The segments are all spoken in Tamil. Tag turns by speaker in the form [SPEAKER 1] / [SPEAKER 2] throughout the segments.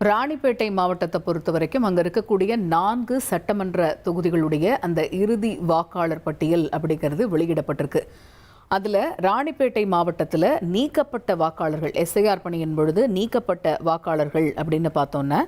[SPEAKER 1] ராணிப்பேட்டை மாவட்டத்தை பொறுத்த வரைக்கும் அங்கே இருக்கக்கூடிய 4 சட்டமன்ற தொகுதிகளுடைய அந்த இறுதி வாக்காளர் பட்டியல் அப்படிங்கிறது வெளியிடப்பட்டிருக்கு. அதில் ராணிப்பேட்டை மாவட்டத்தில் நீக்கப்பட்ட வாக்காளர்கள், எஸ்ஐஆர் பணியின் பொழுது நீக்கப்பட்ட வாக்காளர்கள் அப்படின்னு பார்த்தோன்னா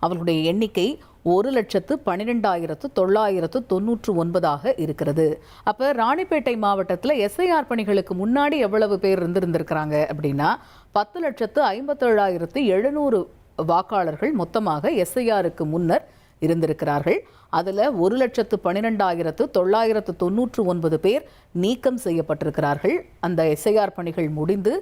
[SPEAKER 1] அவர்களுடைய எண்ணிக்கை 1,12,999 இருக்கிறது. அப்போ ராணிப்பேட்டை மாவட்டத்தில் எஸ்ஐஆர் பணிகளுக்கு முன்னாடி எவ்வளவு பேர் இருந்திருக்கிறாங்க அப்படின்னா 10,57,700 வாக்காளர்கள் மொத்தமாக எஸ்ஐஆருக்கு முன்னர் இருந்திருக்கிறார்கள். அதில் 1,12,999 பேர் நீக்கம் செய்யப்பட்டிருக்கிறார்கள். அந்த எஸ்ஐஆர் பணிகள் முடிந்து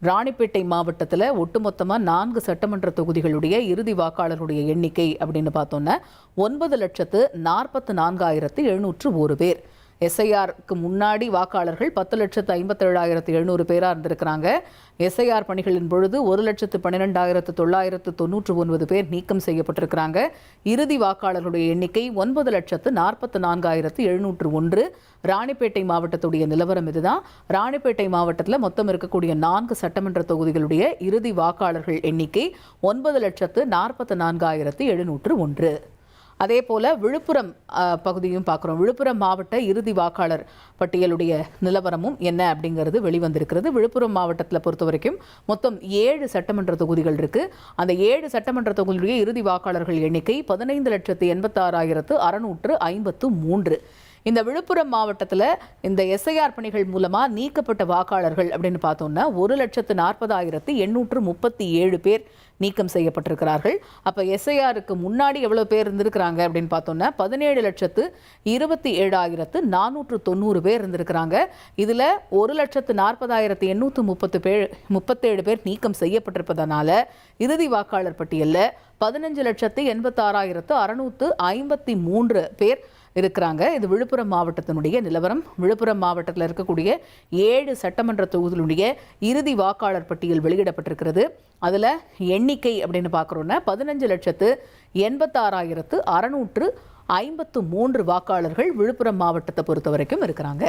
[SPEAKER 1] ராணிப்பேட்டை மாவட்டத்தில் ஒட்டுமொத்தமாக 4 சட்டமன்ற தொகுதிகளுடைய இறுதி வாக்காளர்களுடைய எண்ணிக்கை அப்படின்னு பார்த்தோன்னா 9,44,701 பேர். எஸ்ஐஆருக்கு முன்னாடி வாக்காளர்கள் 10,57,700 பேராக இருந்திருக்கிறாங்க. எஸ்ஐஆர் பணிகளின் பொழுது 1,12,999 பேர் நீக்கம் செய்யப்பட்டிருக்கிறாங்க. இறுதி வாக்காளர்களுடைய எண்ணிக்கை 9,44,701. ராணிப்பேட்டை மாவட்டத்துடைய நிலவரம் இதுதான். ராணிப்பேட்டை மாவட்டத்தில் மொத்தம் இருக்கக்கூடிய 4 சட்டமன்ற தொகுதிகளுடைய இறுதி வாக்காளர்கள் எண்ணிக்கை 9,44,701. அதே போல் விழுப்புரம் பகுதியும் பார்க்குறோம். விழுப்புரம் மாவட்ட இறுதி வாக்காளர் பட்டியலுடைய நிலவரமும் என்ன அப்படிங்கிறது வெளிவந்திருக்கிறது. விழுப்புரம் மாவட்டத்தில் பொறுத்த வரைக்கும் மொத்தம் 7 சட்டமன்ற தொகுதிகள் இருக்குது. அந்த 7 சட்டமன்ற தொகுதியுடைய இறுதி வாக்காளர்கள் எண்ணிக்கை 15,86,653. இந்த விழுப்புரம் மாவட்டத்தில் இந்த எஸ்ஐஆர் பணிகள் மூலமாக நீக்கப்பட்ட வாக்காளர்கள் அப்படின்னு பார்த்தோம்னா 1,40,837 பேர் நீக்கம் செய்யப்பட்டிருக்கிறார்கள். அப்போ எஸ்ஐஆருக்கு முன்னாடி எவ்வளோ பேர் இருந்திருக்கிறாங்க அப்படின்னு பார்த்தோம்னா 17,27,490 பேர் இருந்திருக்கிறாங்க. இதில் 1,40,837 பேர் நீக்கம் செய்யப்பட்டிருப்பதனால இறுதி வாக்காளர் பட்டியலில் 15,86,653 பேர் இருக்கிறாங்க. இது விழுப்புரம் மாவட்டத்தினுடைய நிலவரம். விழுப்புரம் மாவட்டத்தில் இருக்கக்கூடிய 7 சட்டமன்ற தொகுதிகளுடைய இறுதி வாக்காளர் பட்டியல் வெளியிடப்பட்டிருக்கிறது. அதில் எண்ணிக்கை அப்படின்னு பார்க்குறோன்னா 15,86,653 வாக்காளர்கள் விழுப்புரம் மாவட்டத்தை பொறுத்த வரைக்கும் இருக்கிறாங்க.